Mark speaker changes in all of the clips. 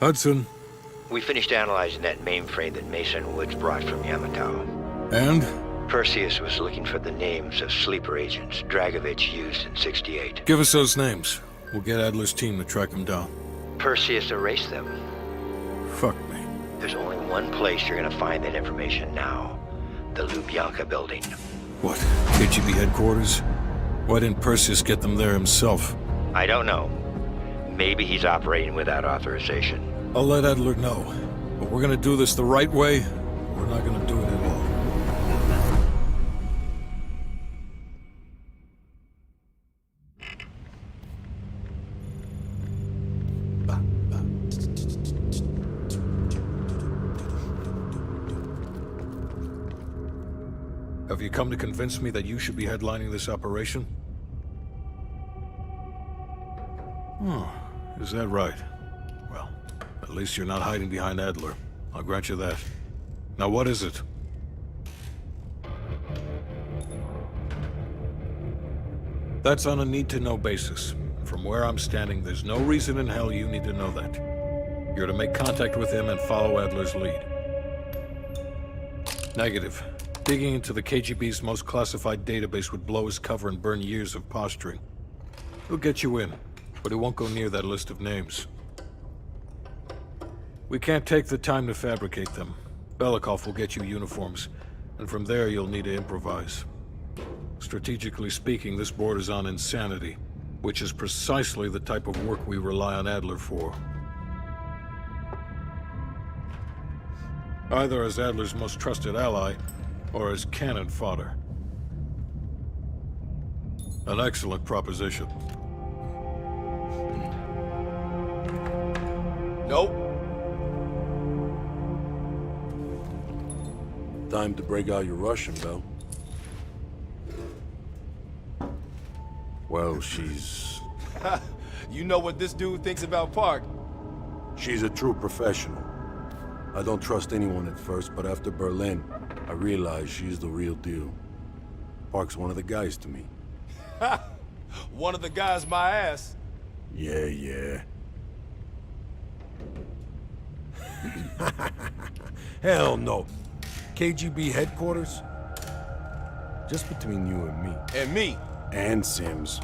Speaker 1: Hudson.
Speaker 2: We finished analyzing that mainframe that Mason Woods brought from Yamato.
Speaker 1: And?
Speaker 2: Perseus was looking for the names of sleeper agents Dragovich used in '68.
Speaker 1: Give us those names. We'll get Adler's team to track them down.
Speaker 2: Perseus erased them.
Speaker 1: Fuck me.
Speaker 2: There's only one place you're gonna find that information now. The Lubyanka building.
Speaker 1: What? KGB headquarters? Why didn't Perseus get them there himself?
Speaker 2: I don't know. Maybe he's operating without authorization.
Speaker 1: I'll let Adler know. But we're gonna do this the right way, or we're not gonna do it at all. Have you come to convince me that you should be headlining this operation? Oh, is that right? Well, at least you're not hiding behind Adler. I'll grant you that. Now what is it? That's on a need-to-know basis. From where I'm standing, there's no reason in hell you need to know that. You're to make contact with him and follow Adler's lead. Negative. Digging into the KGB's most classified database would blow his cover and burn years of posturing. He'll get you in, but he won't go near that list of names. We can't take the time to fabricate them. Belikov will get you uniforms, and from there you'll need to improvise. Strategically speaking, this borders on insanity, which is precisely the type of work we rely on Adler for. Either as Adler's most trusted ally, or as cannon fodder. An excellent proposition.
Speaker 3: Nope. Time to break out your Russian, Belle. Well, she's...
Speaker 4: You know what this dude thinks about Park?
Speaker 3: She's a true professional. I don't trust anyone at first, but after Berlin, I realized she's the real deal. Park's one of the guys to me.
Speaker 4: One of the guys my ass.
Speaker 3: Yeah. Hell no. KGB headquarters? Just between you and me.
Speaker 4: And me.
Speaker 3: And Sims.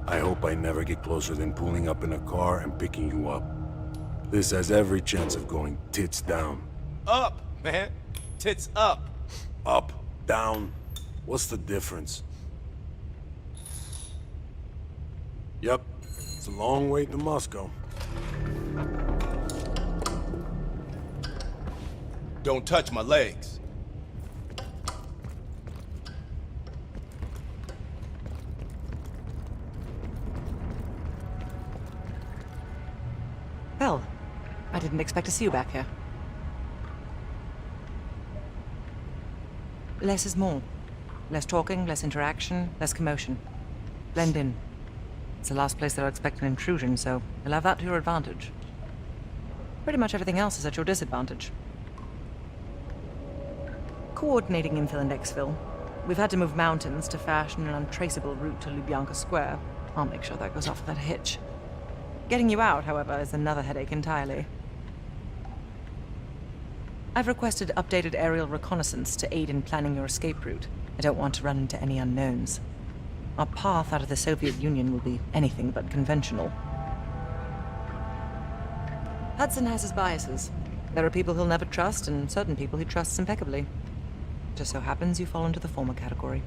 Speaker 3: I hope I never get closer than pulling up in a car and picking you up. This has every chance of going tits down.
Speaker 4: Up, man. Tits up.
Speaker 3: Up, down, what's the difference? Yep, it's a long way to Moscow.
Speaker 4: Don't touch my legs.
Speaker 5: Well, I didn't expect to see you back here. Less is more. Less talking, less interaction, less commotion. Blend in. It's the last place they'll expect an intrusion, so you'll have that to your advantage. Pretty much everything else is at your disadvantage. Coordinating infill and exfil. We've had to move mountains to fashion an untraceable route to Lubyanka Square. I'll make sure that goes off without a hitch. Getting you out, however, is another headache entirely. I've requested updated aerial reconnaissance to aid in planning your escape route. I don't want to run into any unknowns. Our path out of the Soviet Union will be anything but conventional. Hudson has his biases. There are people he'll never trust, and certain people he trusts impeccably. Just so happens you fall into the former category.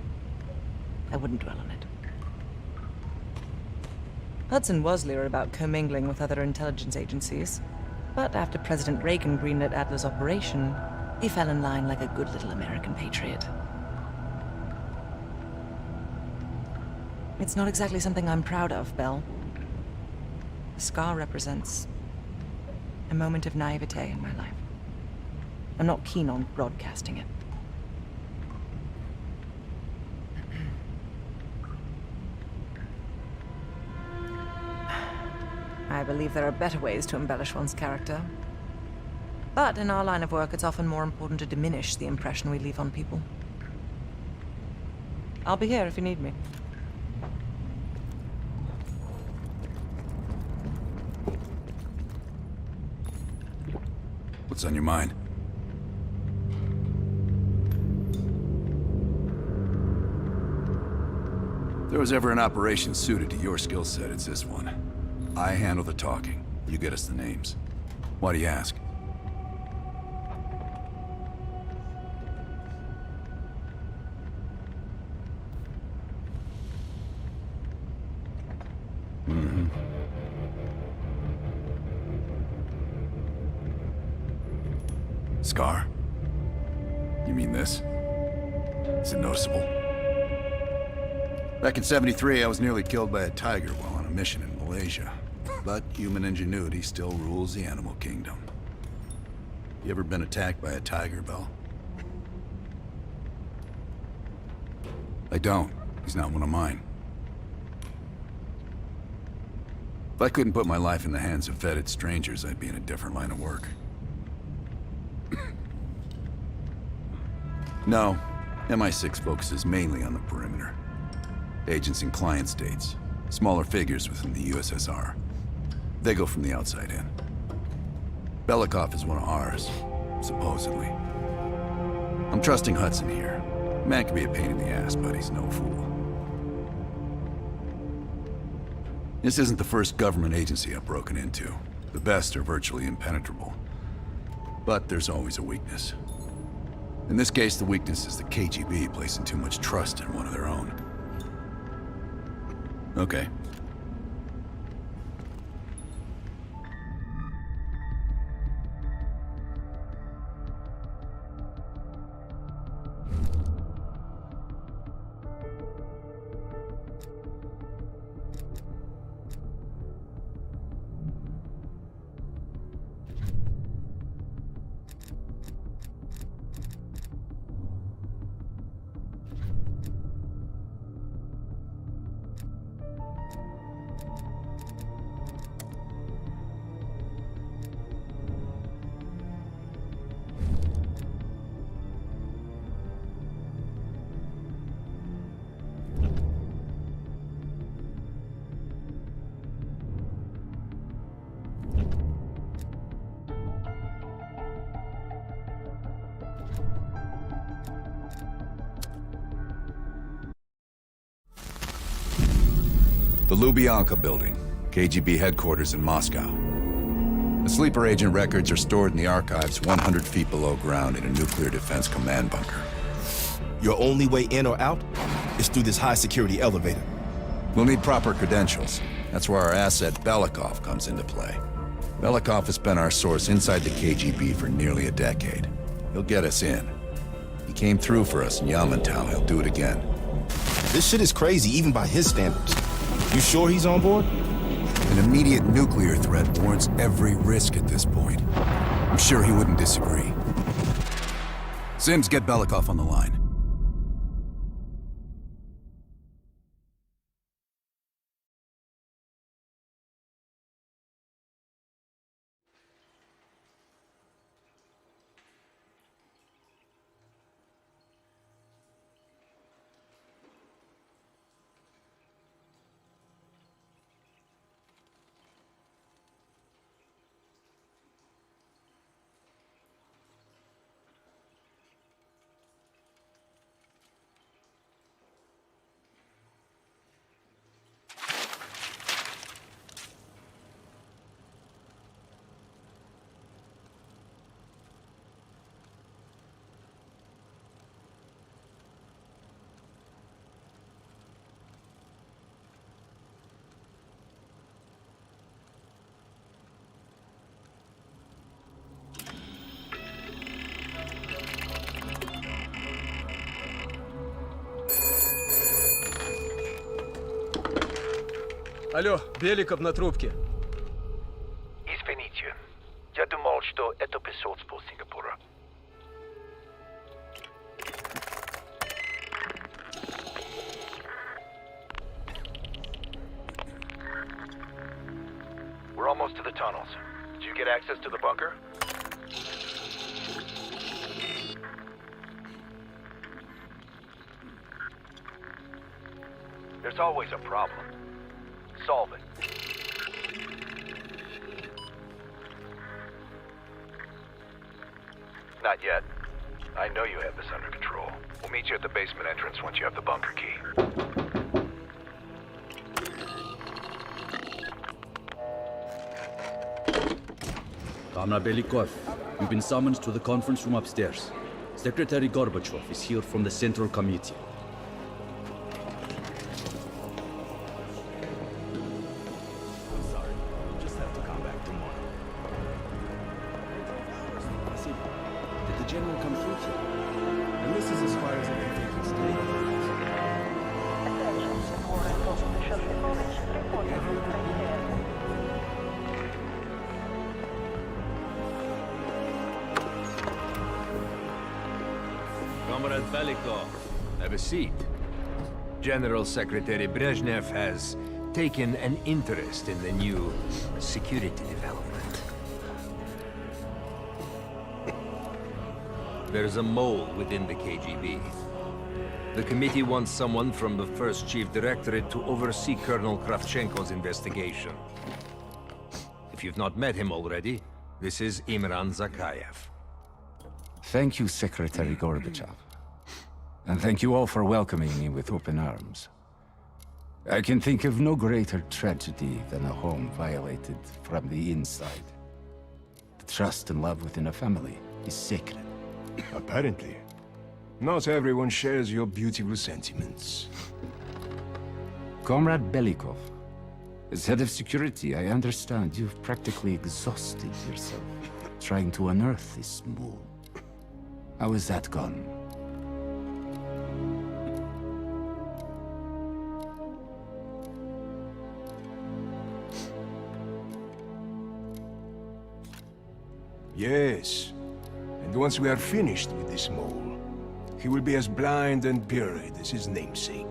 Speaker 5: I wouldn't dwell on it. Hudson was leery about commingling with other intelligence agencies. But after President Reagan greenlit Adler's operation, he fell in line like a good little American patriot. It's not exactly something I'm proud of, Belle. The scar represents a moment of naivete in my life. I'm not keen on broadcasting it. I believe there are better ways to embellish one's character. But in our line of work, it's often more important to diminish the impression we leave on people. I'll be here if you need me.
Speaker 6: What's on your mind? If there was ever an operation suited to your skill set, it's this one. I handle the talking. You get us the names. Why do you ask? Scar? You mean this? Is it noticeable? Back in '73, I was nearly killed by a tiger while on a mission in Malaysia. But human ingenuity still rules the animal kingdom. You ever been attacked by a tiger, Bell? I don't. He's not one of mine. If I couldn't put my life in the hands of vetted strangers, I'd be in a different line of work. No, MI6 focuses mainly on the perimeter. Agents in client states, smaller figures within the USSR. They go from the outside in. Belikov is one of ours, supposedly. I'm trusting Hudson here. Man can be a pain in the ass, but he's no fool. This isn't the first government agency I've broken into. The best are virtually impenetrable. But there's always a weakness. In this case, the weakness is the KGB placing too much trust in one of their own. Okay. The Lubyanka building, KGB headquarters in Moscow. The sleeper agent records are stored in the archives 100 feet below ground in a nuclear defense command bunker.
Speaker 7: Your only way in or out is through this high-security elevator.
Speaker 6: We'll need proper credentials. That's where our asset Belikov comes into play. Belikov has been our source inside the KGB for nearly a decade. He'll get us in. He came through for us in Yamantau. He'll do it again.
Speaker 7: This shit is crazy, even by his standards. You sure he's on board?
Speaker 6: An immediate nuclear threat warrants every risk at this point. I'm sure he wouldn't disagree. Sims, get Belikov on the line.
Speaker 8: Алло, Беликов на трубке.
Speaker 9: Извините, я думал, что это посольство Сингапура.
Speaker 2: We're almost to the tunnels. Did you get access to the bunker? There's always a problem. Solve it.
Speaker 9: Not yet. I know you have this under control. We'll meet you at the basement entrance once you have the bunker key.
Speaker 10: Comrade Belikov, you've been summoned to the conference room upstairs. Secretary Gorbachev is here from the Central Committee. Did the general come through here? And this is as far as I can take his
Speaker 11: Comrade Belikov, have a seat. General Secretary Brezhnev has taken an interest in the new security development. There's a mole within the KGB. The committee wants someone from the first Chief Directorate to oversee Colonel Kravchenko's investigation. If you've not met him already, this is Imran Zakayev.
Speaker 12: Thank you, Secretary Gorbachev. And thank you all for welcoming me with open arms. I can think of no greater tragedy than a home violated from the inside. The trust and love within a family is sacred.
Speaker 13: Apparently. Not everyone shares your beautiful sentiments.
Speaker 12: Comrade Belikov, as head of security, I understand you've practically exhausted yourself trying to unearth this mole. How has that gone?
Speaker 13: Yes. And once we are finished with this mole, he will be as blind and buried as his namesake.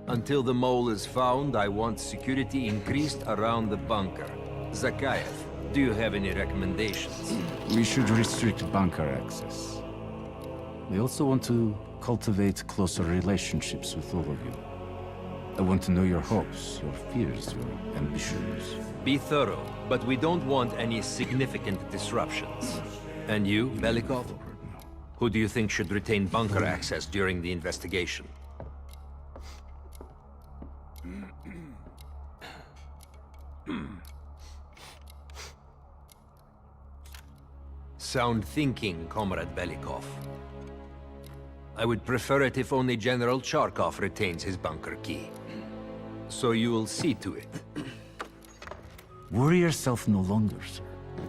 Speaker 11: Until the mole is found, I want security increased around the bunker. Zakayev, do you have any recommendations?
Speaker 12: We should restrict bunker access. We also want to cultivate closer relationships with all of you. I want to know your hopes, your fears, your ambitions.
Speaker 11: Be thorough, but we don't want any significant disruptions. And you, Belikov? Who do you think should retain bunker access during the investigation? Sound thinking, Comrade Belikov. I would prefer it if only General Charkov retains his bunker key. So you will see to it.
Speaker 12: Worry yourself no longer, sir.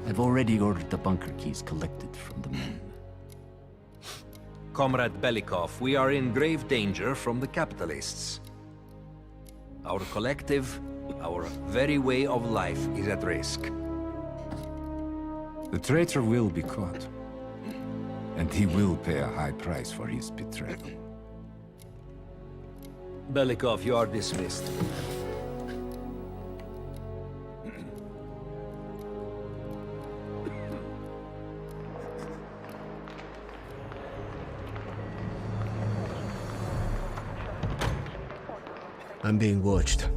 Speaker 12: I've already ordered the bunker keys collected from the men.
Speaker 11: Comrade Belikov, we are in grave danger from the capitalists. Our collective, our very way of life is at risk.
Speaker 12: The traitor will be caught. And he will pay a high price for his betrayal.
Speaker 11: Belikov, you are dismissed.
Speaker 8: I'm being watched.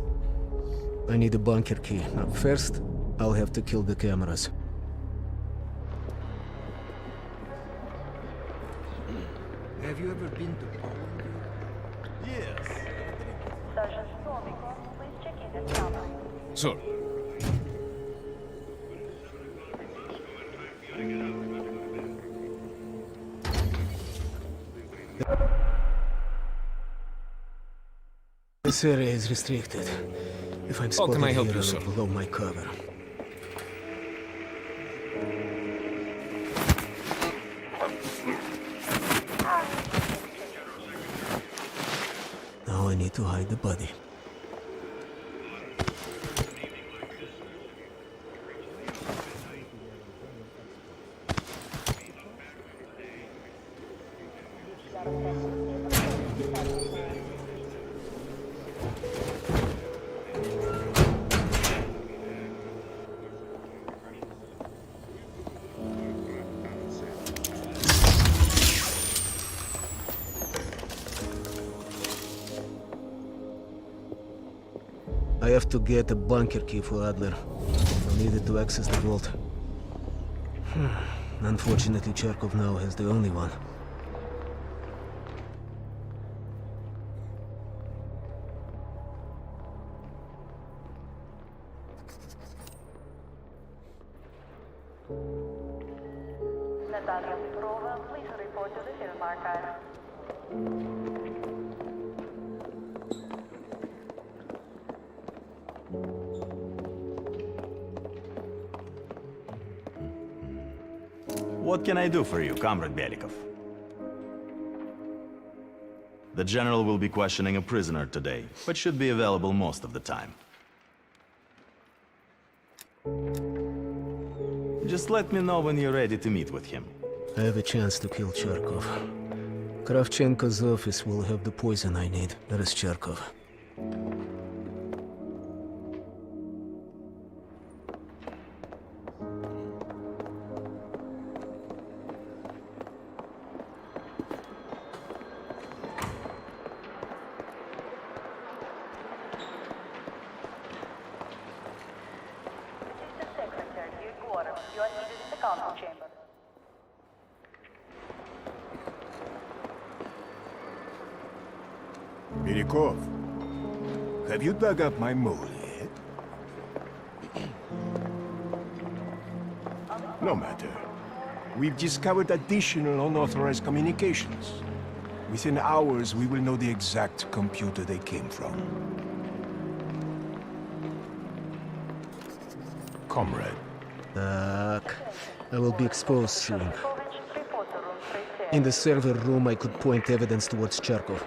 Speaker 8: I need a bunker key. Now, first, I'll have to kill the cameras.
Speaker 11: Have you ever been to Poland?
Speaker 4: Yes.
Speaker 1: Sir.
Speaker 8: This area is restricted. If I'm spotted
Speaker 1: can I help
Speaker 8: here,
Speaker 1: you,
Speaker 8: I'll
Speaker 1: sir?
Speaker 8: blow my cover. Now I need to hide the body. I have to get a bunker key for Adler. I'll need it to access the vault. Unfortunately, Cherkov now has the only one.
Speaker 14: Natalia Petrova, please report to the film archive.
Speaker 15: What can I do for you, Comrade Belikov? The General will be questioning a prisoner today, but should be available most of the time. Just let me know when you're ready to meet with him.
Speaker 8: I have a chance to kill Cherkov. Kravchenko's office will have the poison I need. That is Cherkov.
Speaker 14: You are needed in the council chamber.
Speaker 13: Belikov, have you dug up my mole yet? No matter. We've discovered additional unauthorized communications. Within hours, we will know the exact computer they came from. Comrade.
Speaker 8: I will be exposed soon. In the server room, I could point evidence towards Cherkov.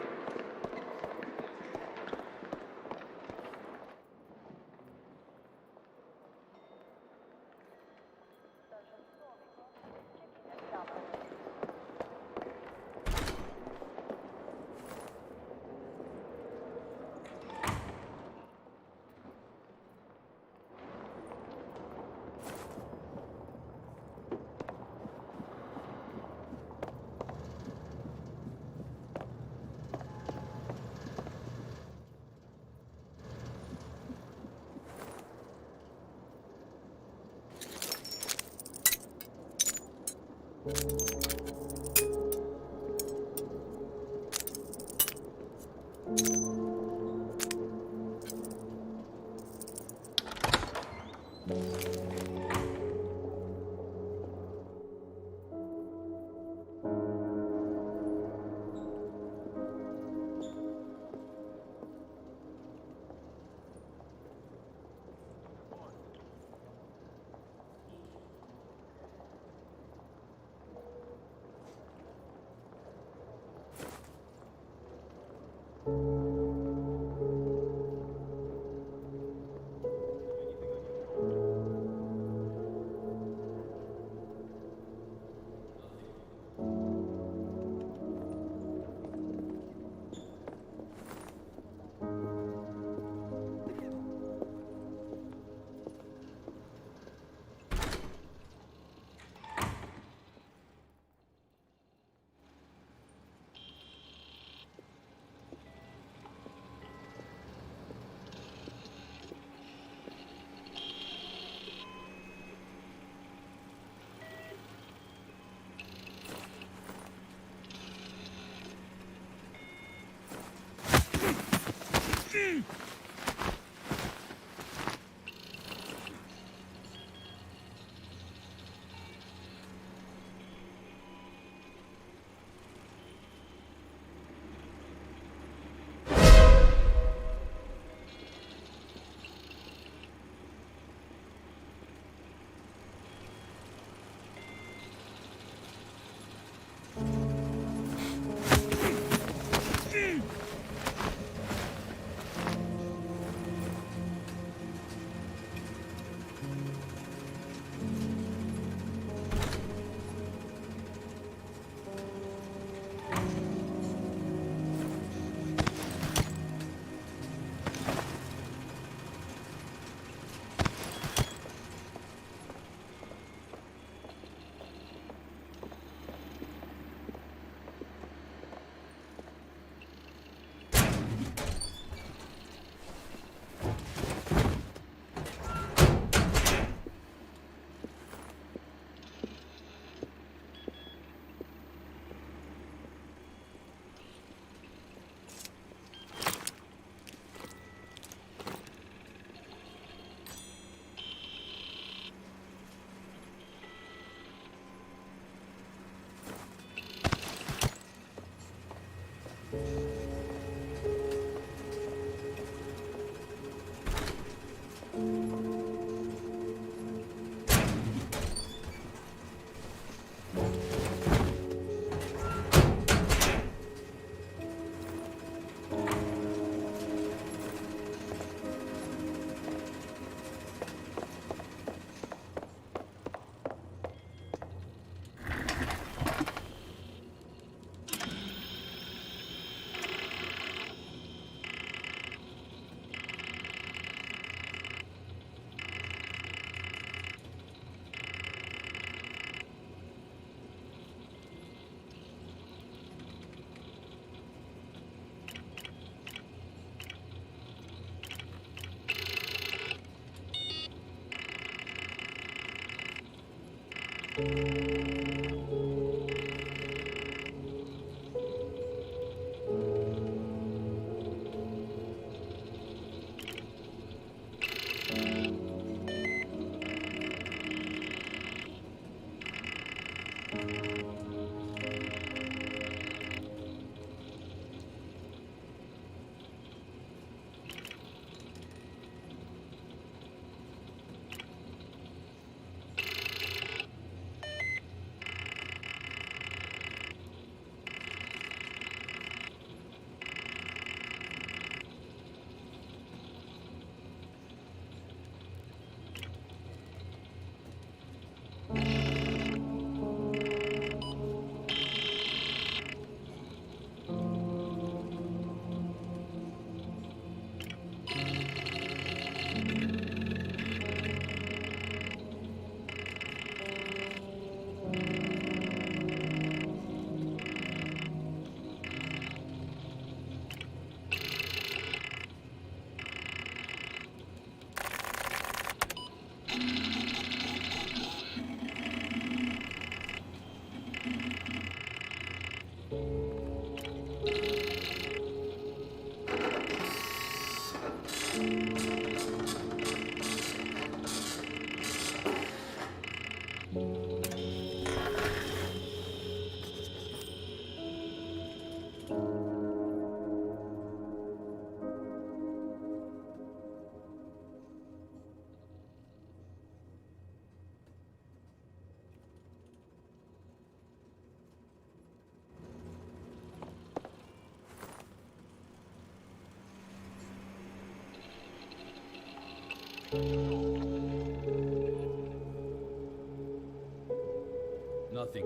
Speaker 10: Nothing.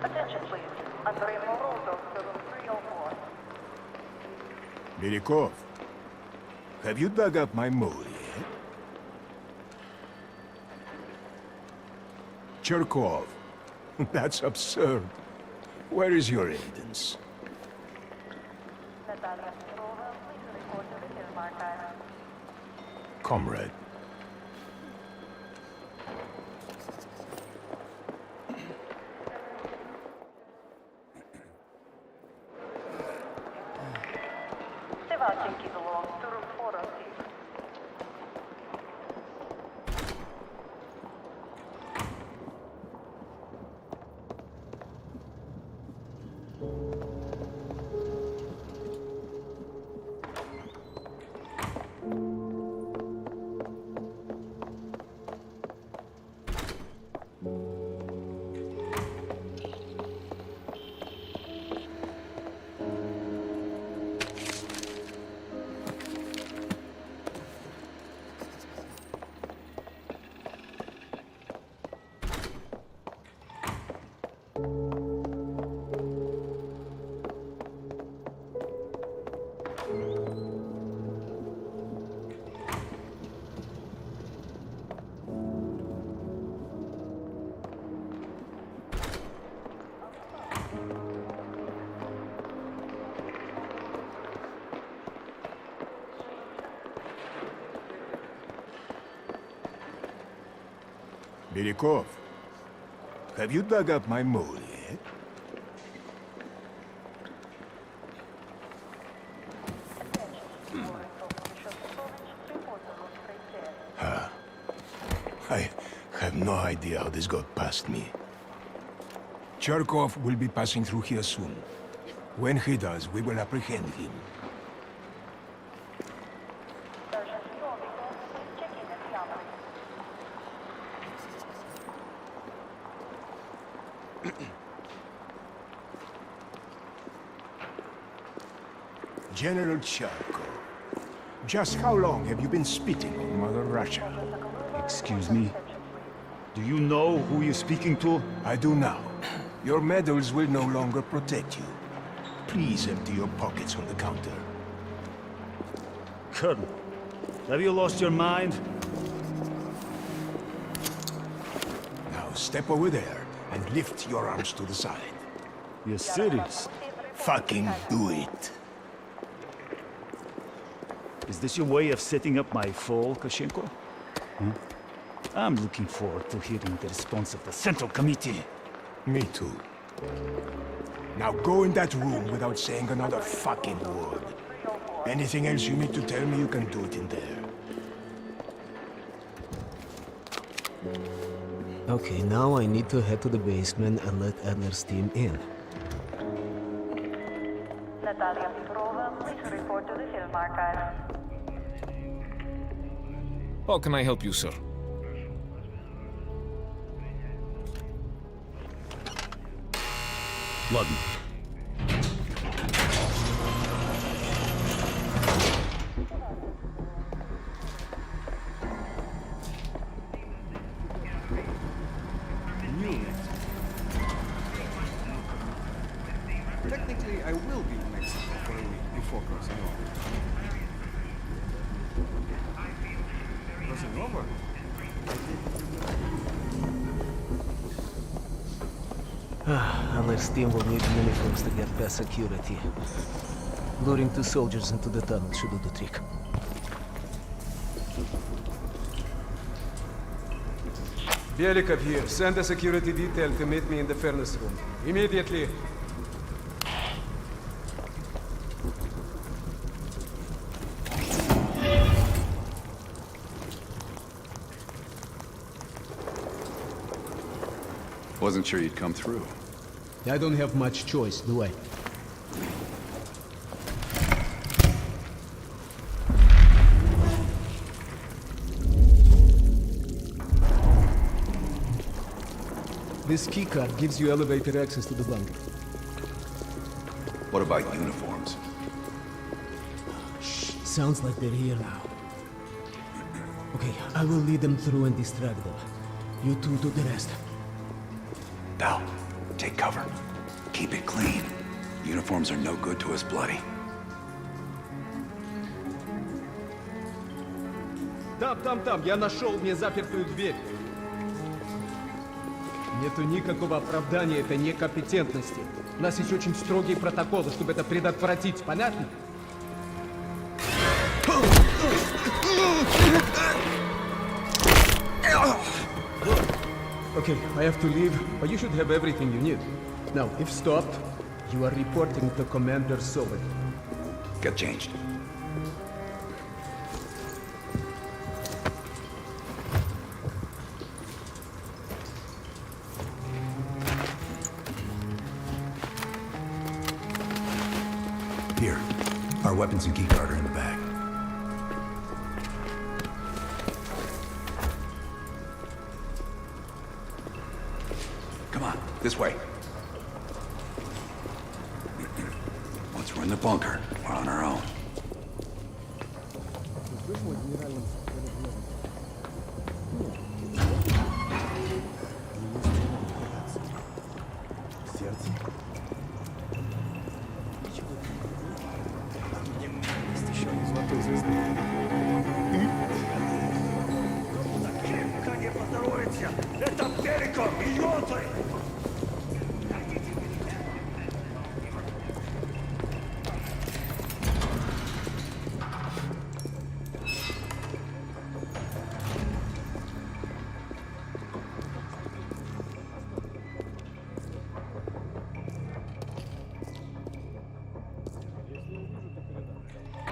Speaker 14: Attention, please. Andrei Morozo, 7304.
Speaker 13: Belikov, have you dug up my mole yet? Cherkov, that's absurd. Where is your evidence?
Speaker 14: Natalia Petrova, please report to the film archive.
Speaker 13: Comrade.
Speaker 14: Sevachenki belongs to room 406.
Speaker 13: Belikov, have you dug up my mole yet? I have no idea how this got past me. Cherkov will be passing through here soon. When he does, we will apprehend him. General Cherkov, just how long have you been spitting on Mother Russia?
Speaker 10: Excuse me? Do you know who you're speaking to?
Speaker 13: I do now. Your medals will no longer protect you. Please empty your pockets on the counter.
Speaker 10: Colonel, have you lost your mind?
Speaker 13: Now step over there and lift your arms to the side.
Speaker 10: You're serious?
Speaker 13: Fucking do it.
Speaker 10: Is this your way of setting up my fall, Koshenko? Huh? I'm looking forward to hearing the response of the Central Committee.
Speaker 13: Me too. Now go in that room without saying another fucking word. Anything else you need to tell me, you can do it in there.
Speaker 8: Okay, now I need to head to the basement and let Adler's team in.
Speaker 14: Natalia Petrova, please report to the film archive.
Speaker 16: How can I help you, sir?
Speaker 10: London.
Speaker 17: Technically, I will be in Mexico for a week before crossing over. Crossing over?
Speaker 8: Adler's team will need uniforms to get past security. Luring 2 soldiers into the tunnel should do the trick.
Speaker 17: Belikov here. Send a security detail to meet me in the furnace room. Immediately.
Speaker 6: Wasn't sure you'd come through.
Speaker 8: I don't have much choice, do I? This keycard gives you elevator access to the bunker.
Speaker 6: What about uniforms?
Speaker 8: Shh, sounds like they're here now. Okay, I will lead them through and distract them. You two do the rest.
Speaker 6: Now, take cover. Keep it clean. Uniforms are no good to us bloody.
Speaker 17: Там, я нашел незапертую дверь. Нету никакого оправдания этой некомпетентности. У нас есть очень строгие протоколы, чтобы это предотвратить. Понятно? Okay, I have to leave, but you should have everything you need. Now, if stopped, you are reporting to Commander Soviet.
Speaker 6: Get changed. Here, our weapons and keycard are in the bag. Come on, this way. Once we're in the bunker, we're on our own.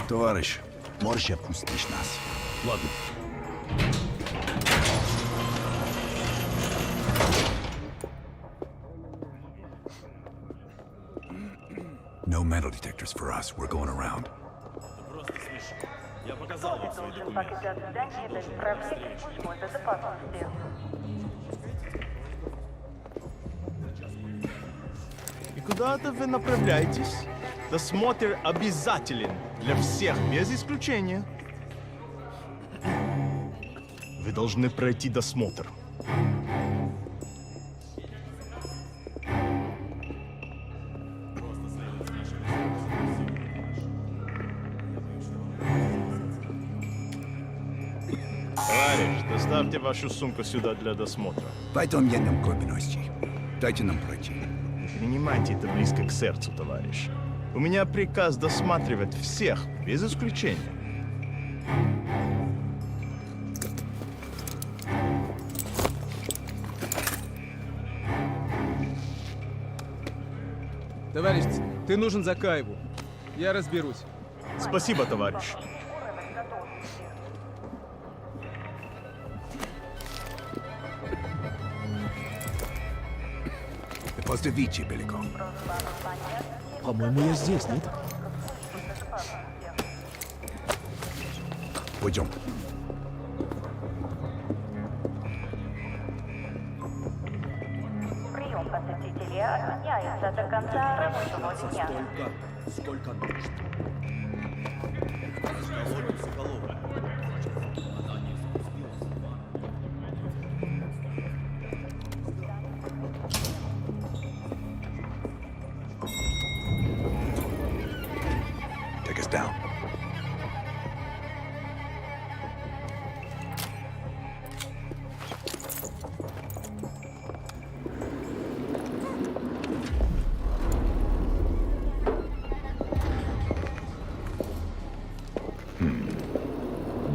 Speaker 6: Товарищ, можешь отпустить нас?
Speaker 10: Ладно.
Speaker 6: No metal detectors for us. We're going around.
Speaker 14: Кто не должен покидать здание без проверки службы безопасности?
Speaker 15: И куда-то вы направляетесь? Досмотр обязателен для всех, без исключения. Вы должны пройти досмотр. Товарищ, доставьте вашу сумку сюда для досмотра.
Speaker 6: Пойдем едем к обиности. Дайте нам пройти.
Speaker 15: Не принимайте это близко к сердцу, товарищ. У меня приказ досматривать всех, без исключения.
Speaker 17: Товарищ, ты нужен Закаеву. Я разберусь.
Speaker 15: Спасибо, товарищ.
Speaker 6: Поставите, Беляков.
Speaker 8: По-моему, я здесь, нет?
Speaker 6: Пойдем.
Speaker 14: Прием посетителей отменяется до конца рабочего дня.
Speaker 18: Сколько нужно?
Speaker 6: Take us down.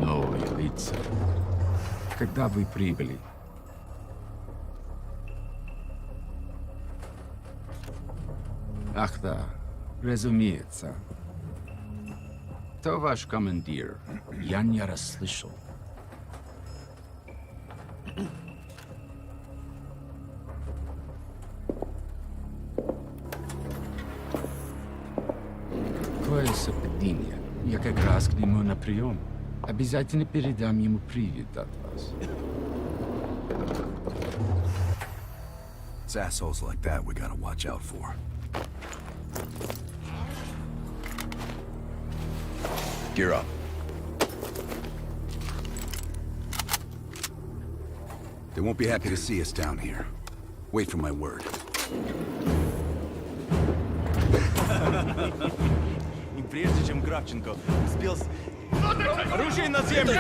Speaker 12: Новые лица. Когда вы прибыли? Ах да, разумеется. Кто ваш командир? Я не расслышал. Какое совпадение. Я как раз к нему на прием. Обязательно передам ему привет от вас.
Speaker 6: It's assholes like that we gotta watch out for. Gear up. They won't be happy to see us down here. Wait for my word.
Speaker 15: И прежде чем Кравченко успел... Оружие на землю!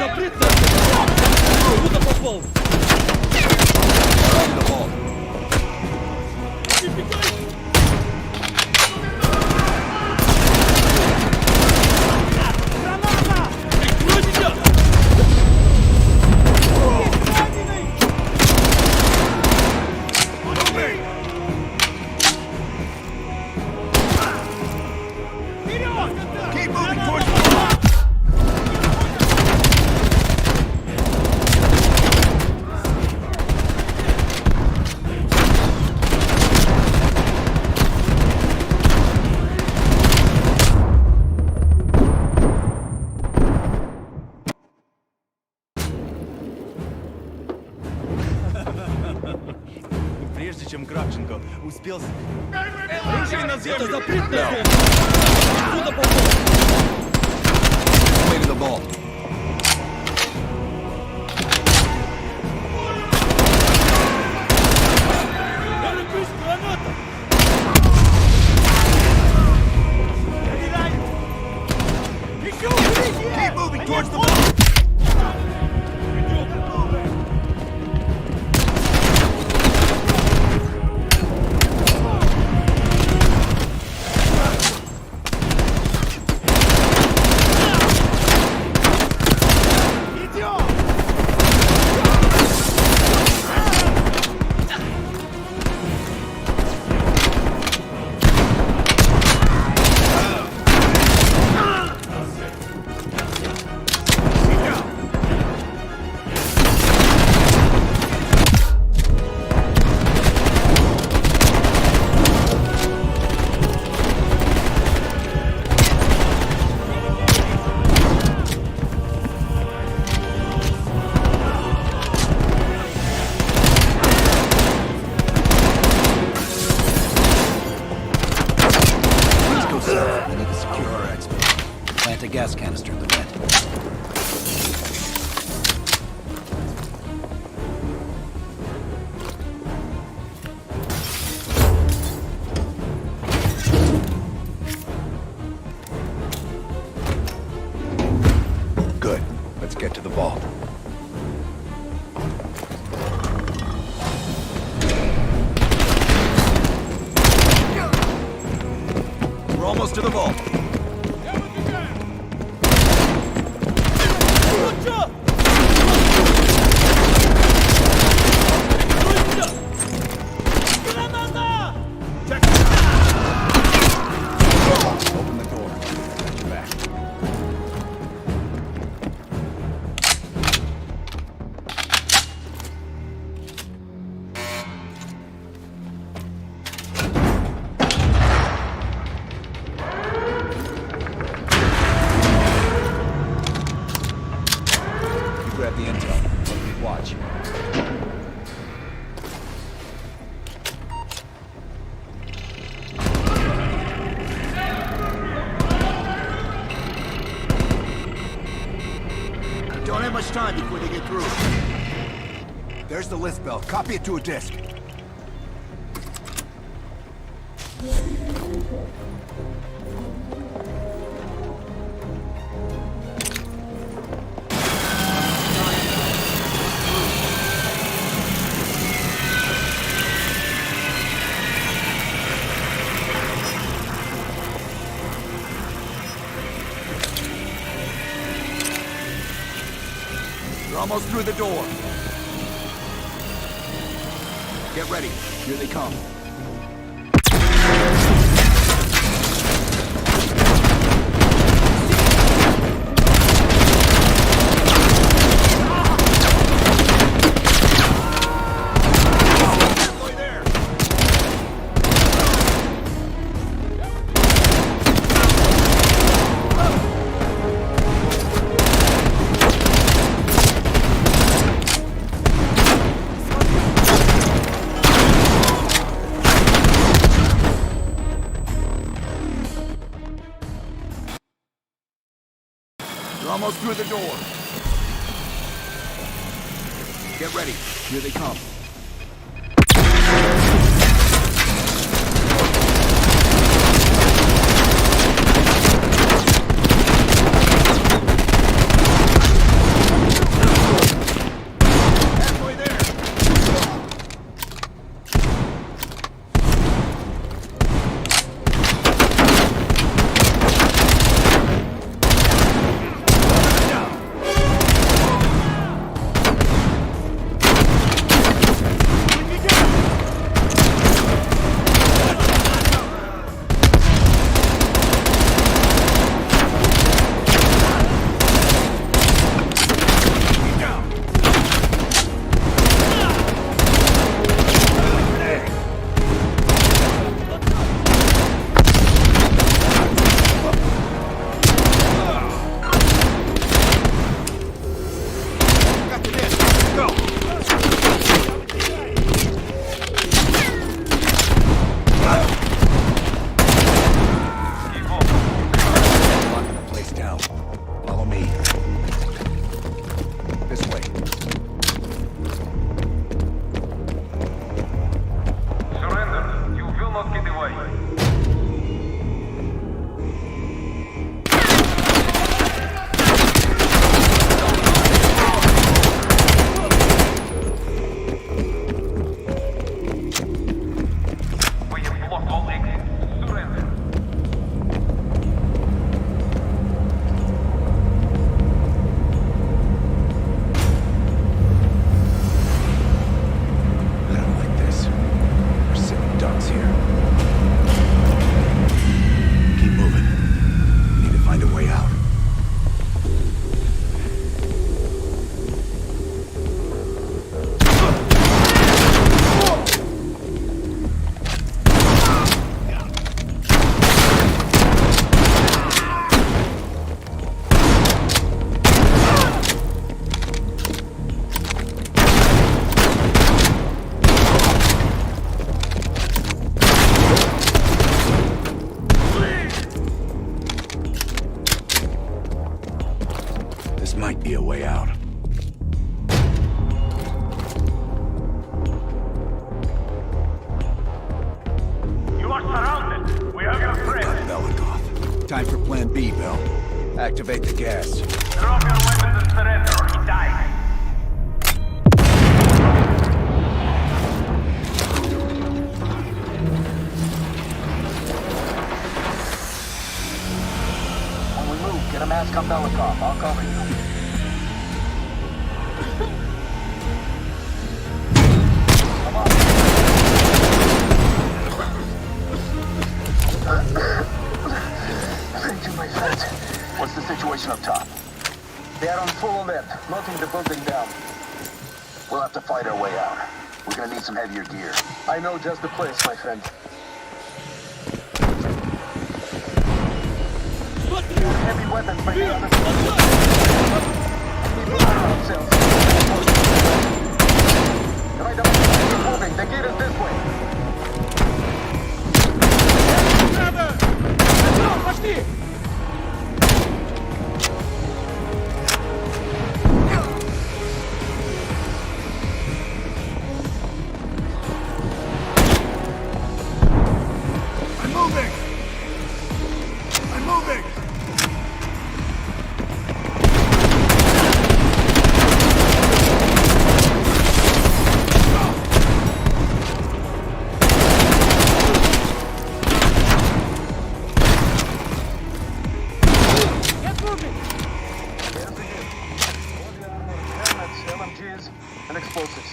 Speaker 18: Куда попал?
Speaker 15: Прежде чем Кравченко успел... Оружие на землю!
Speaker 18: Это запрет на землю! Куда попал?
Speaker 6: Way to the ball.
Speaker 18: Граната!
Speaker 15: Keep moving towards the ball!
Speaker 6: yourself. We need to secure our exit. Plant a gas canister in the vent. Good. Let's get to the vault. We're almost to the vault. Open the door. Got your back. You grab the intel. Let me watch. Don't have much time before they get through. There's the list bell. Copy it to a disk. You're almost through the door. Get ready. Here they come. You're almost through the door. Get ready. Here they come. Halfway there. be a way out.
Speaker 9: You are surrounded. We have your friend.
Speaker 6: Belikov. Time for Plan B, Bell. Activate the gas.
Speaker 9: Drop your weapons and surrender or he dies.
Speaker 19: When we move, get a mask on Belikov. I'll cover you. Come on. Thank you, my friend. What's the situation up top? They are on full alert, knocking the building down. We'll have to fight our way out. We're gonna need some heavier gear. I know just the place, my friend. Heavy weapons may be on the we prepare ourselves. Right up, keep moving. The gate is this way.
Speaker 17: Пошли!
Speaker 6: I'm moving! I'm moving!
Speaker 17: Get moving!
Speaker 19: There's the gate. All the armor, helmets, LMGs, and explosives.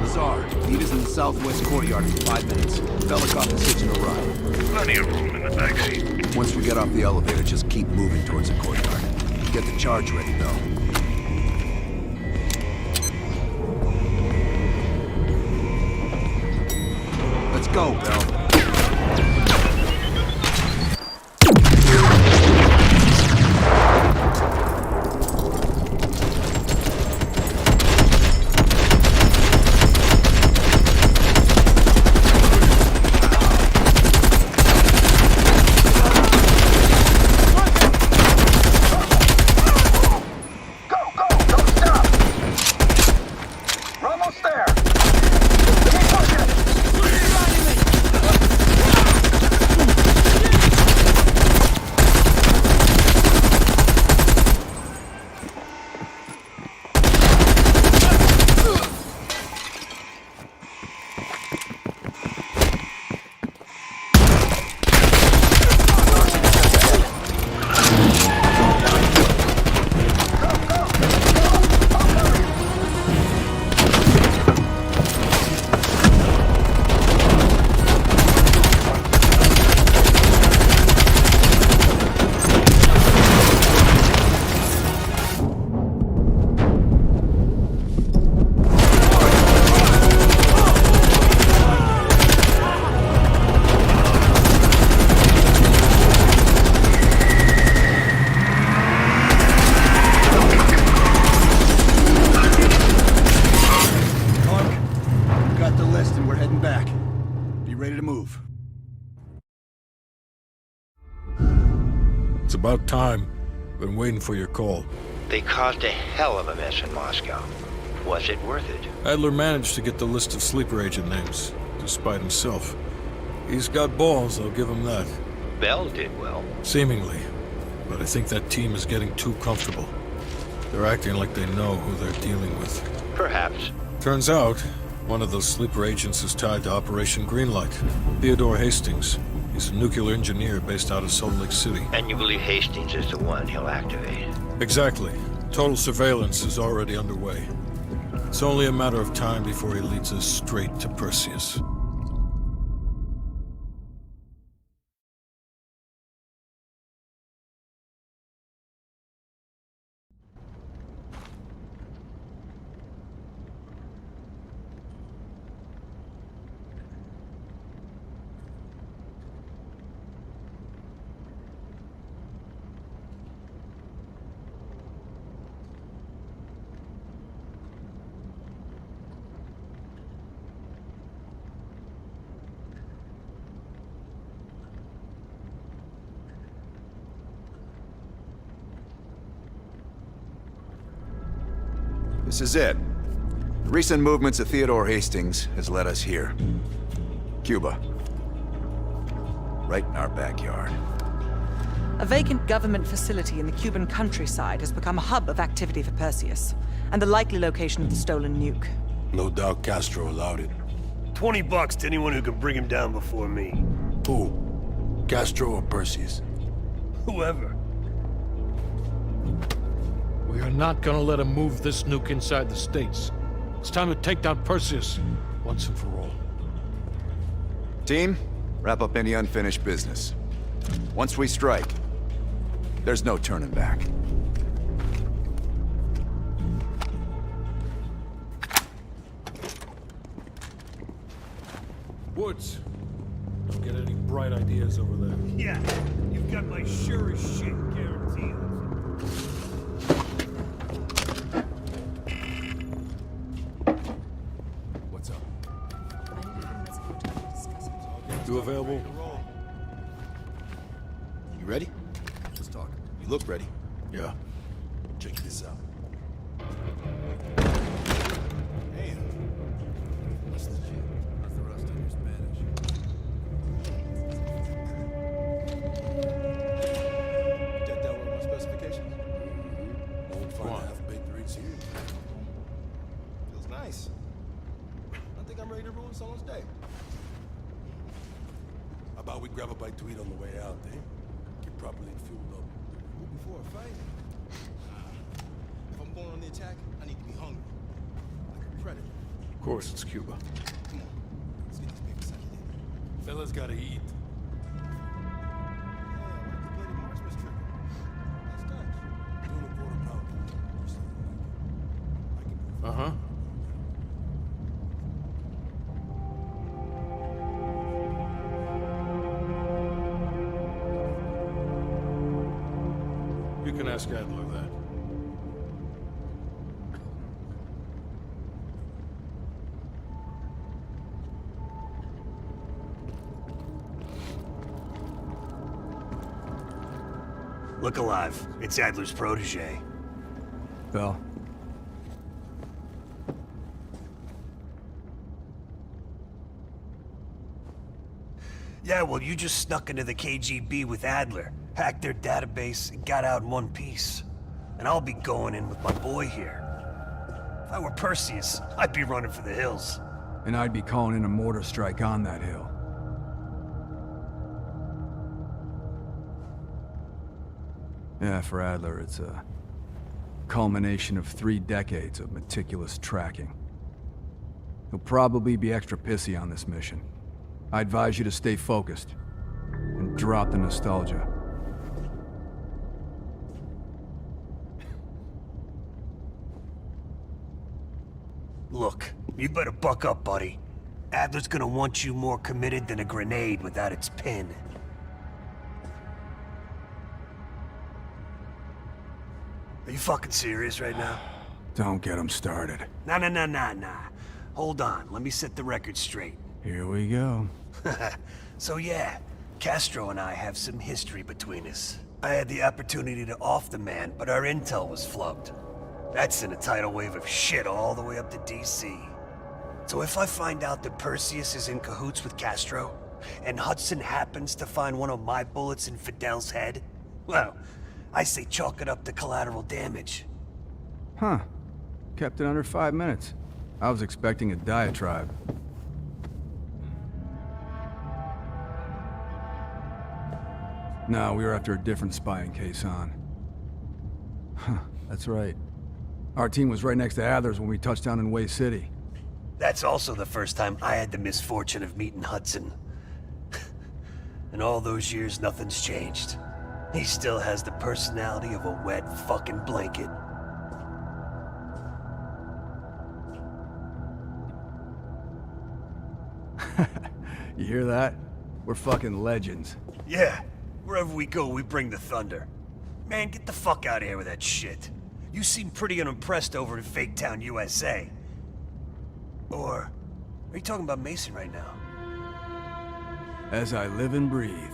Speaker 6: Lazar, meet us in the southwest courtyard in 5 minutes. Belikov is hitching a ride.
Speaker 9: Plenty of room in the backseat.
Speaker 6: Once we get off the elevator, just keep moving towards the courtyard. Get the charge ready, Bell. Let's go, Bell.
Speaker 19: We're almost there. Keep pushing.
Speaker 6: Got the list and we're heading back. Be ready to move.
Speaker 1: It's about time. Been waiting for your call.
Speaker 2: They caused a hell of a mess in Moscow. Was it worth it?
Speaker 1: Adler managed to get the list of sleeper agent names, despite himself. He's got balls, I'll give him that.
Speaker 2: Bell did well.
Speaker 1: Seemingly. But I think that team is getting too comfortable. They're acting like they know who they're dealing with.
Speaker 2: Perhaps.
Speaker 1: Turns out, one of those sleeper agents is tied to Operation Greenlight. Theodore Hastings. He's a nuclear engineer based out of Salt Lake City.
Speaker 2: And you believe Hastings is the one he'll activate?
Speaker 1: Exactly. Total surveillance is already underway. It's only a matter of time before he leads us straight to Perseus.
Speaker 6: This is it. The recent movements of Theodore Hastings has led us here. Cuba. Right in our backyard.
Speaker 5: A vacant government facility in the Cuban countryside has become a hub of activity for Perseus, and the likely location of the stolen nuke.
Speaker 3: No doubt Castro allowed it.
Speaker 20: $20 to anyone who can bring him down before me.
Speaker 3: Who? Castro or Perseus?
Speaker 20: Whoever.
Speaker 1: We are not gonna let him move this nuke inside the States. It's time to take down Perseus, once and for all.
Speaker 6: Team, wrap up any unfinished business. Once we strike, there's no turning back.
Speaker 1: Woods, don't get any bright ideas over there.
Speaker 20: Yeah, you've got my sure as shit guaranteed.
Speaker 6: What's up?
Speaker 1: You available?
Speaker 3: You ready? Let's talk. You look ready.
Speaker 1: Yeah.
Speaker 3: Check this out.
Speaker 20: Hey,
Speaker 3: What's the shit? Arthur Rust in Spanish.
Speaker 20: Get down with my specifications.
Speaker 3: Won't find a half-baked reads here.
Speaker 20: Feels nice. I think I'm ready to ruin someone's day.
Speaker 3: How about we grab a bite to eat on the way out, eh? Get properly fueled up.
Speaker 20: Food before a fight? If I'm going on the attack, I need to be hungry. Like a predator.
Speaker 1: Of course, it's Cuba.
Speaker 20: Come on. Let's get this paper second in.
Speaker 1: Fellas gotta eat.
Speaker 20: Yeah, like the bladed marksman's trigger. Nice touch.
Speaker 3: Doing a quarter pounder. Just like it. I can move.
Speaker 1: Uh-huh. You can ask Adler that.
Speaker 20: Look alive. It's Adler's protege.
Speaker 12: Bell.
Speaker 20: Yeah, well, you just snuck into the KGB with Adler, hacked their database, and got out in one piece. And I'll be going in with my boy here. If I were Perseus, I'd be running for the hills.
Speaker 12: And I'd be calling in a mortar strike on that hill. Yeah, for Adler, it's a culmination of 3 decades of meticulous tracking. He'll probably be extra pissy on this mission. I advise you to stay focused and drop the nostalgia.
Speaker 20: Look, you better buck up, buddy. Adler's gonna want you more committed than a grenade without its pin. Are you fucking serious right now?
Speaker 12: Don't get him started.
Speaker 20: Nah. Hold on, let me set the record straight.
Speaker 12: Here we go.
Speaker 20: So yeah, Castro and I have some history between us. I had the opportunity to off the man, but our intel was flubbed. That sent a tidal wave of shit all the way up to DC. So if I find out that Perseus is in cahoots with Castro, and Hudson happens to find one of my bullets in Fidel's head, well, I say chalk it up to collateral damage.
Speaker 12: Huh. Kept it under 5 minutes. I was expecting a diatribe. No, we were after a different spying case on. Huh, that's right. Our team was right next to Adler's when we touched down in Way City.
Speaker 20: That's also the first time I had the misfortune of meeting Hudson. In all those years, nothing's changed. He still has the personality of a wet fucking blanket.
Speaker 12: You hear that? We're fucking legends.
Speaker 20: Yeah, wherever we go, we bring the thunder. Man, get the fuck out of here with that shit. You seem pretty unimpressed over in Fake Town, USA. Or, are you talking about Mason right now?
Speaker 12: As I live and breathe.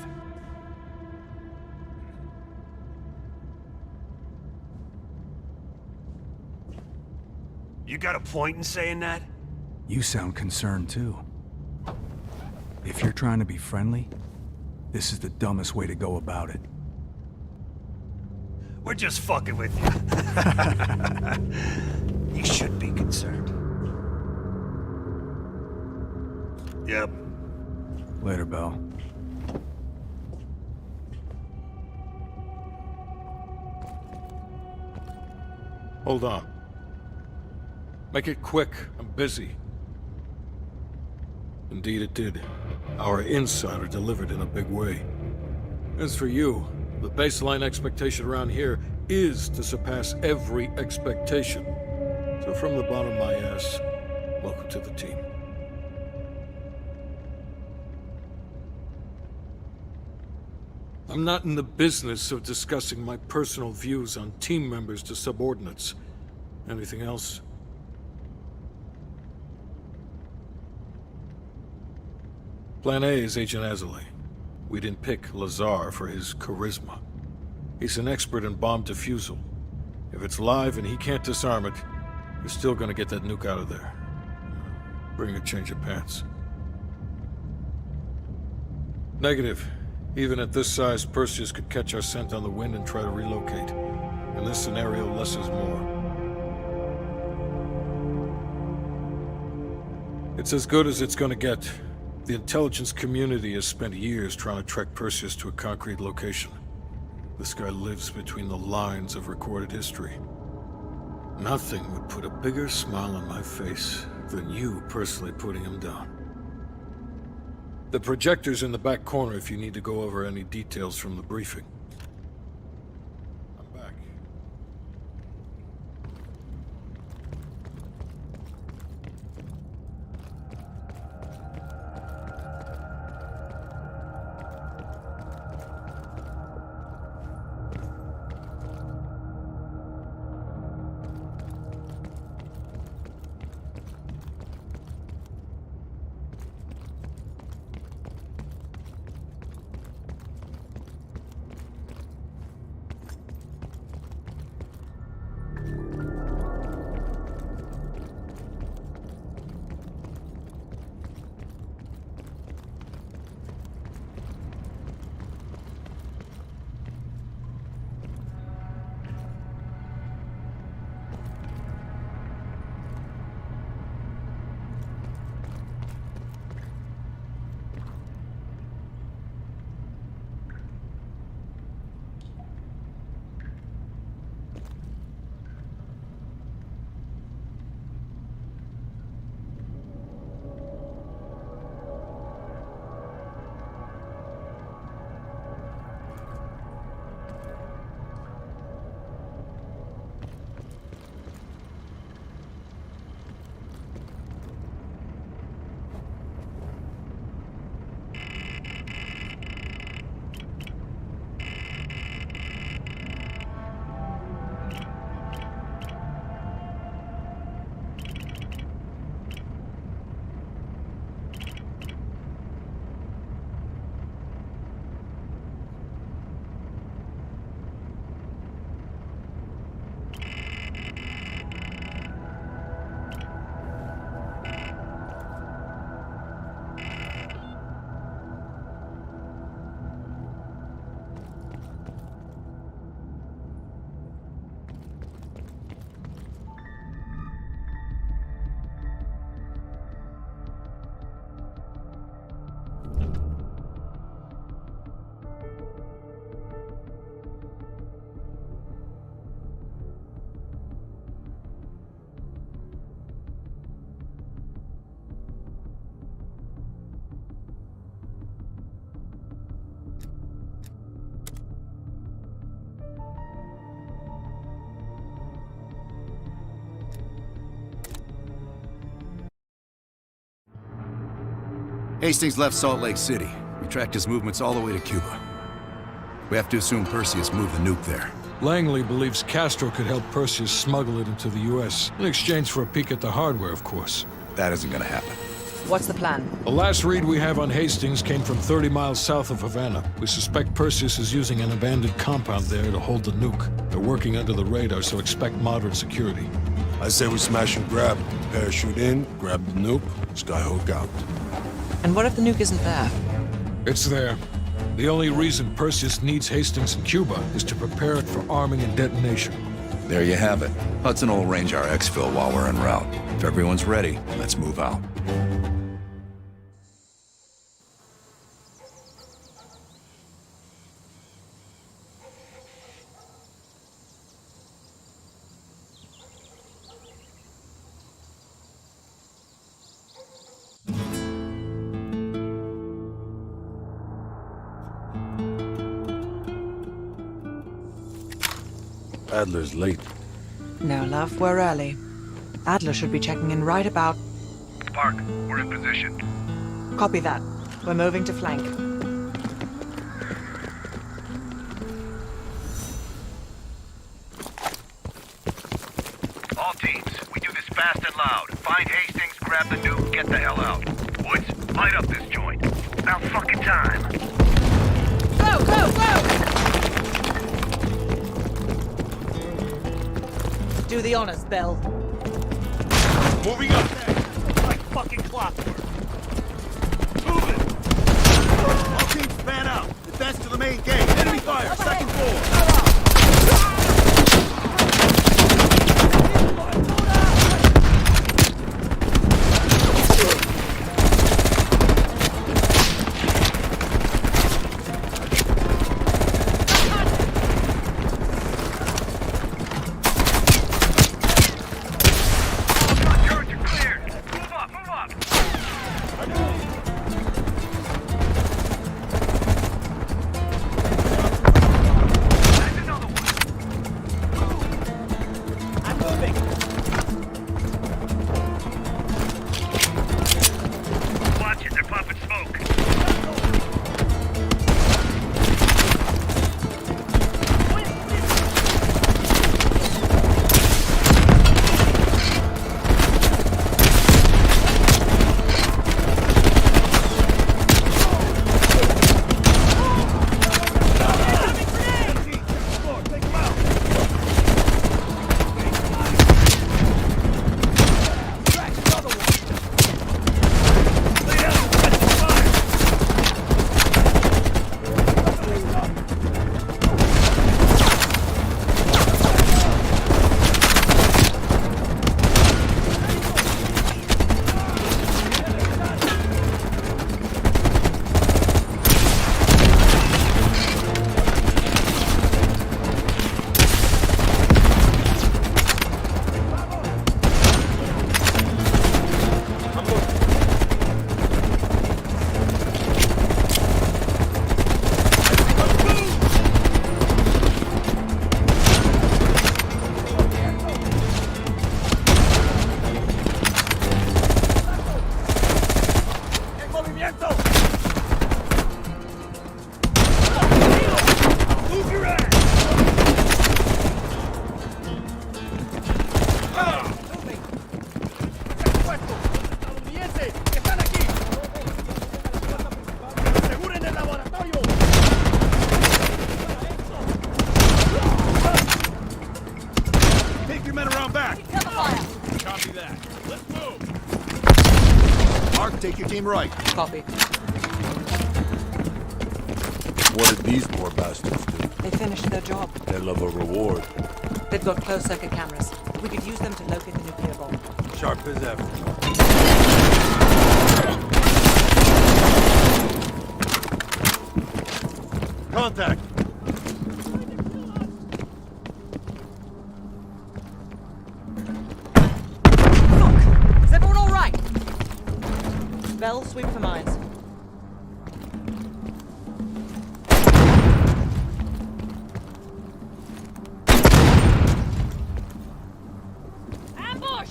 Speaker 20: You got a point in saying that?
Speaker 21: You sound concerned, too. If you're trying to be friendly, this is the dumbest way to go about it.
Speaker 20: We're just fucking with you. You should be concerned. Yep.
Speaker 21: Later, Bell.
Speaker 1: Hold on. Make it quick. I'm busy. Indeed it did. Our insider delivered in a big way. As for you, the baseline expectation around here is to surpass every expectation. So from the bottom of my ass, welcome to the team. I'm not in the business of discussing my personal views on team members to subordinates. Anything else? Plan A is Agent Azalea. We didn't pick Lazar for his charisma. He's an expert in bomb defusal. If it's live and he can't disarm it, you're still gonna get that nuke out of there. Bring a change of pants. Negative. Even at this size, Perseus could catch our scent on the wind and try to relocate. In this scenario, less is more. It's as good as it's gonna get. The intelligence community has spent years trying to track Perseus to a concrete location. This guy lives between the lines of recorded history. Nothing would put a bigger smile on my face than you personally putting him down. The projector's in the back corner if you need to go over any details from the briefing. I'm back.
Speaker 6: Hastings left Salt Lake City. We tracked his movements all the way to Cuba. We have to assume Perseus moved the nuke there.
Speaker 1: Langley believes Castro could help Perseus smuggle it into the U.S. in exchange for a peek at the hardware, of course.
Speaker 6: That isn't gonna happen.
Speaker 5: What's the plan?
Speaker 1: The last read we have on Hastings came from 30 miles south of Havana. We suspect Perseus is using an abandoned compound there to hold the nuke. They're working under the radar, so expect moderate security.
Speaker 3: I say we smash and grab. Parachute in, grab the nuke, skyhook out.
Speaker 5: And what if the nuke isn't there?
Speaker 1: It's there. The only reason Perseus needs Hastings in Cuba is to prepare it for arming and detonation.
Speaker 6: There you have it. Hudson will arrange our exfil while we're en route. If everyone's ready, let's move out.
Speaker 3: Adler's late.
Speaker 5: No, love, we're early. Adler should be checking in right about...
Speaker 9: Park, we're in position.
Speaker 5: Copy that. We're moving to flank.
Speaker 9: All teams, we do this fast and loud. Find Hastings, grab the nuke, get the hell out. Woods, light up this joint. About fucking time.
Speaker 5: Go, go, go! Do the honors, Bell.
Speaker 9: Moving up next. Like fucking clockwork. Move it! All teams span out. Advance to the main gate. Enemy fire, second floor.
Speaker 3: Take your team right.
Speaker 5: Copy.
Speaker 3: What did these poor bastards do?
Speaker 5: They finished their job.
Speaker 3: They love a reward.
Speaker 5: They've got closed-circuit cameras. We could use them to locate the nuclear bomb.
Speaker 3: Sharp as ever. Contact!
Speaker 5: Is everyone all right? Bell, sweep for mines.
Speaker 14: Ambush!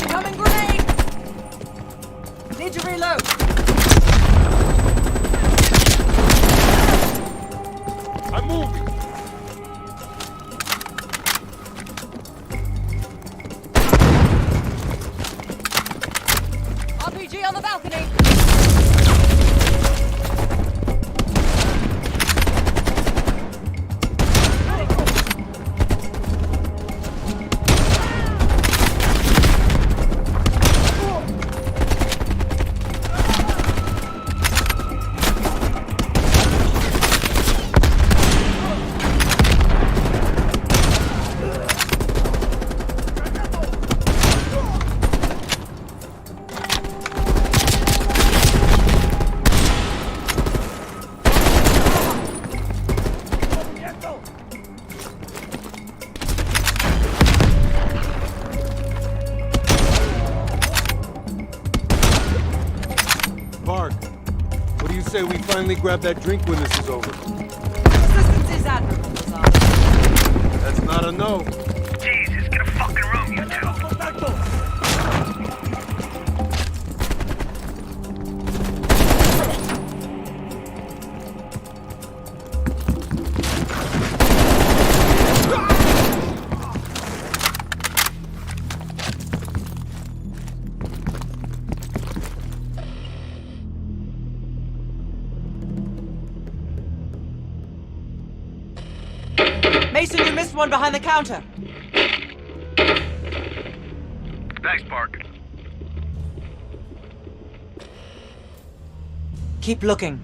Speaker 5: Incoming grenade! Need to reload!
Speaker 1: I'm moving!
Speaker 3: say we finally grab that drink when this is over?
Speaker 5: Assistance is admirable, Lazar.
Speaker 3: That's not a no.
Speaker 19: Jesus, get a fucking room, you two.
Speaker 5: Mason, you missed one behind the counter.
Speaker 19: Thanks, Park.
Speaker 5: Keep looking.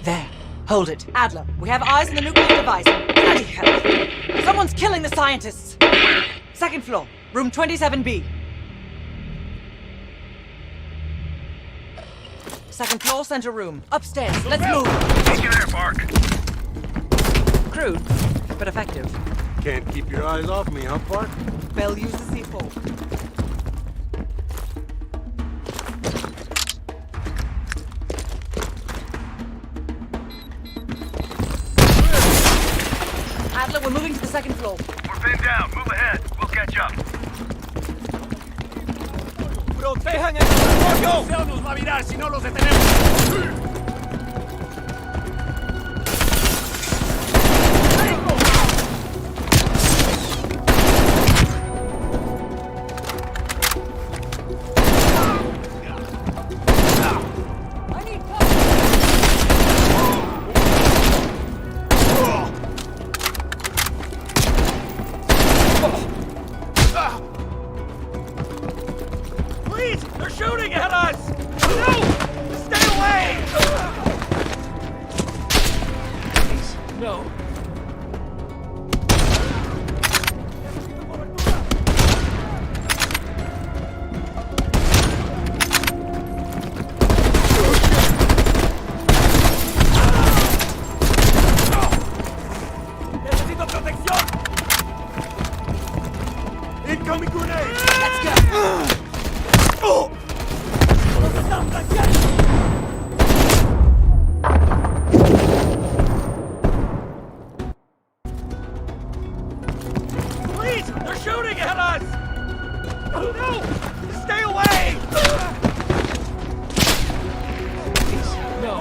Speaker 5: There. Hold it. Adler, we have eyes on the nuclear device. Bloody hell. Someone's killing the scientists. Second floor, room 27B. Second floor, center room. Upstairs. Let's move.
Speaker 19: Take you there, Park.
Speaker 5: Crude, but effective.
Speaker 3: Can't keep your eyes off me, huh, Park?
Speaker 5: Bell uses C4. Adler, we're moving to the second floor.
Speaker 19: We're pinned down. Move ahead. We'll catch up.
Speaker 18: ¡Protejan el desarrollo! ¡Seo nos va a virar si no los detenemos! Please! They're shooting at us! No! Stay away! Please, no. ¡Necesito protección!
Speaker 9: Incoming grenade!
Speaker 5: Let's go!
Speaker 18: Please! They're shooting at us! No! Stay away! Please, no.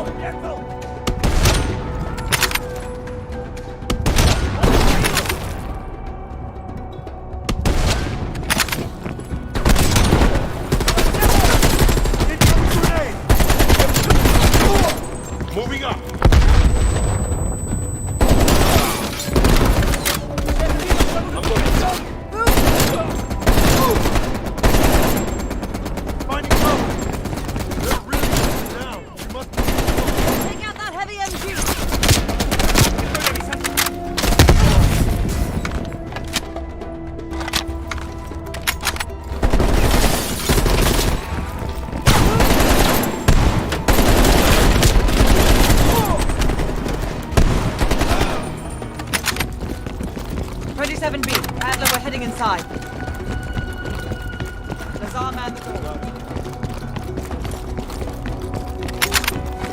Speaker 9: Moving up! Finding cover! They're really moving now. We must be...
Speaker 5: Take out that heavy MG! B. Adler, we're heading inside. Lazar, man the door.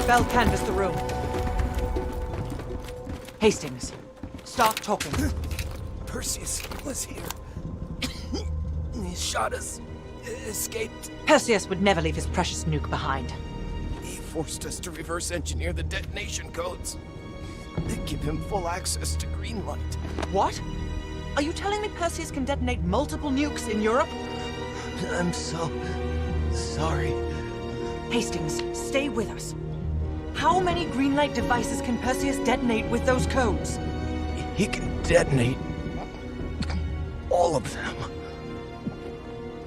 Speaker 5: Bell canvass the room. Hastings, start talking.
Speaker 8: Perseus was here. He shot us. Escaped.
Speaker 5: Perseus would never leave his precious nuke behind.
Speaker 8: He forced us to reverse engineer the detonation codes. They give him full access to green light.
Speaker 5: What? Are you telling me Perseus can detonate multiple nukes in Europe?
Speaker 8: I'm so sorry.
Speaker 5: Hastings, stay with us. How many green light devices can Perseus detonate with those codes?
Speaker 8: He can detonate all of them.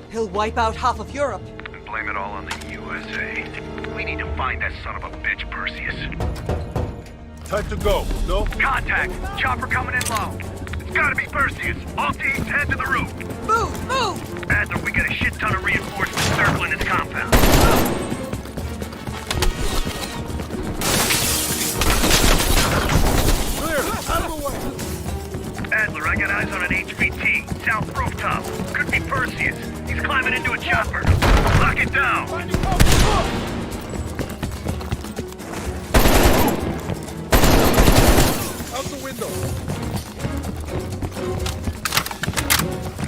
Speaker 5: He'll wipe out half of Europe.
Speaker 19: And blame it all on the USA. We need to find that son of a bitch, Perseus.
Speaker 3: Time to go, no?
Speaker 19: Contact! Chopper coming in low. It's gotta be Perseus. All teams head to the roof.
Speaker 5: Move! Move!
Speaker 19: Adler, we got a shit ton of reinforcements circling its compound.
Speaker 3: Clear! Out of the way!
Speaker 19: Adler, I got eyes on an HVT. South rooftop. Could be Perseus. He's climbing into a chopper. Lock
Speaker 9: Target down!
Speaker 4: Out the window!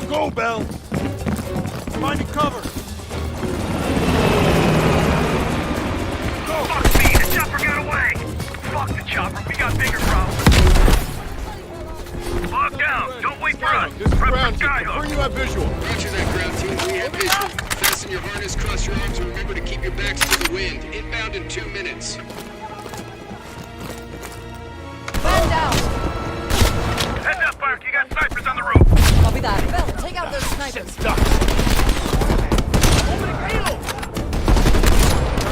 Speaker 9: Go, Bell! Finding cover! Go! Fuck me! The chopper got away! Fuck the chopper, we got bigger problems! Lock down! Don't wait for us!
Speaker 4: This is
Speaker 9: Prep
Speaker 4: ground
Speaker 9: for
Speaker 4: team.
Speaker 9: Skyhook!
Speaker 4: Confirm you have visual.
Speaker 7: Roger that, ground team. We have visual. Fasten your harness, cross your arms, and remember to keep your backs to the wind. Inbound in 2 minutes.
Speaker 5: Man down!
Speaker 9: Heads up, Park! You got snipers on the roof!
Speaker 5: Copy that. Bell, take out those snipers.
Speaker 4: They're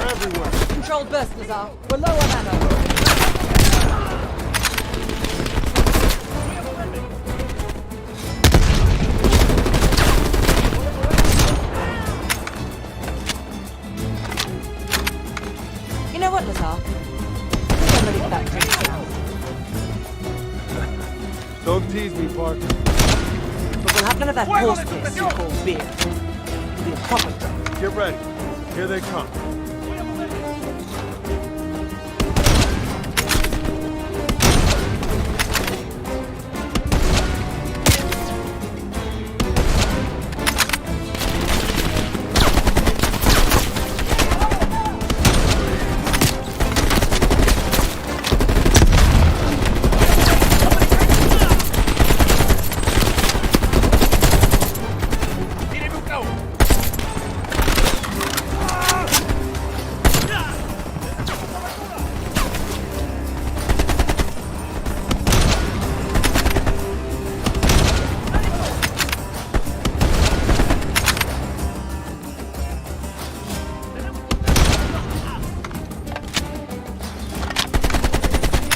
Speaker 4: everywhere.
Speaker 5: Controlled burst, Lazar. We're low on ammo. You know what, Lazar? I think I'm ready for that drink now.
Speaker 4: Don't tease me, Park.
Speaker 5: But we'll have none of that horse piss you call beer. It'll be a proper drink.
Speaker 4: Get ready. Here they come.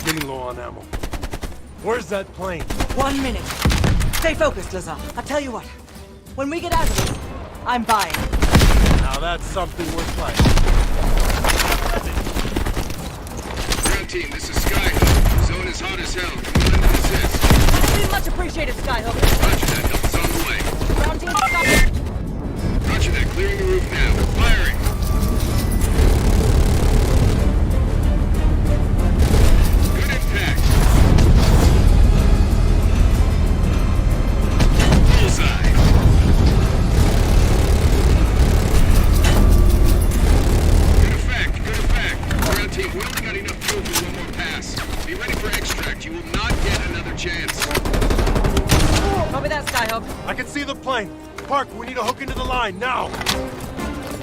Speaker 4: Getting low on ammo. Where's that plane?
Speaker 5: 1 minute. Stay focused, Lazar. I'll tell you what. When we get out of this, I'm buying.
Speaker 4: Now that's something worth playing.
Speaker 7: Ground team, this is Skyhook. Zone is hot as hell. Come on and assist.
Speaker 5: That'd be much appreciated, Skyhook.
Speaker 7: Roger that. Help is on the way.
Speaker 5: Ground team, stop.
Speaker 7: Roger that. Clearing the roof now. Firing. Good impact. Bullseye. Good effect. Good effect. Ground team, we only got enough fuel for one more pass. Be ready for extract. You will not get another chance.
Speaker 5: Copy that, Skyhook.
Speaker 4: I can see the plane. Park, we need to hook into the line, now!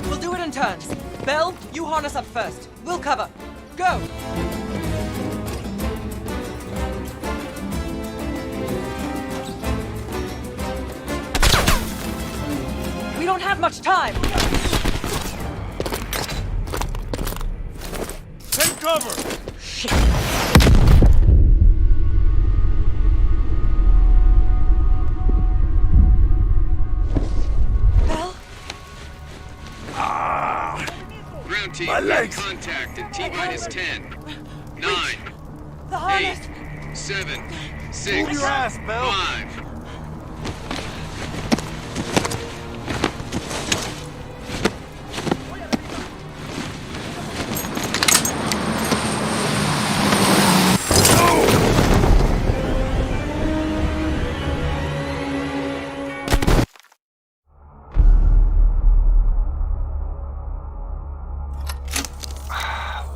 Speaker 5: We'll do it in turns. Bell, you harness up first. We'll cover. Go! We don't have much time.
Speaker 4: Take cover!
Speaker 5: Bell?
Speaker 7: Ground team,
Speaker 4: My legs.
Speaker 7: contact in T-minus 10, 9,
Speaker 5: The harness.
Speaker 7: 8, 7, 6,
Speaker 4: Move your ass, Bell.
Speaker 7: 5.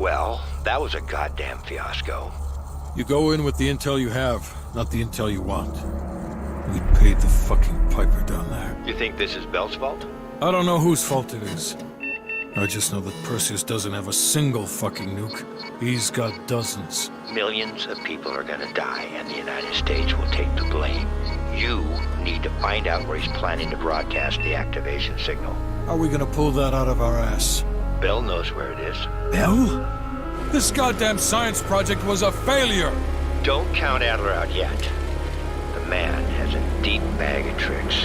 Speaker 2: Well, that was a goddamn fiasco.
Speaker 1: You go in with the intel you have, not the intel you want. We paid the fucking piper down there.
Speaker 2: You think this is Bell's fault?
Speaker 1: I don't know whose fault it is. I just know that Perseus doesn't have a single fucking nuke. He's got dozens.
Speaker 2: Millions of people are gonna die, and the United States will take the blame. You need to find out where he's planning to broadcast the activation signal.
Speaker 1: How are we gonna pull that out of our ass?
Speaker 2: Bell knows where it is.
Speaker 1: Bell? This goddamn science project was a failure!
Speaker 2: Don't count Adler out yet. The man has a deep bag of tricks.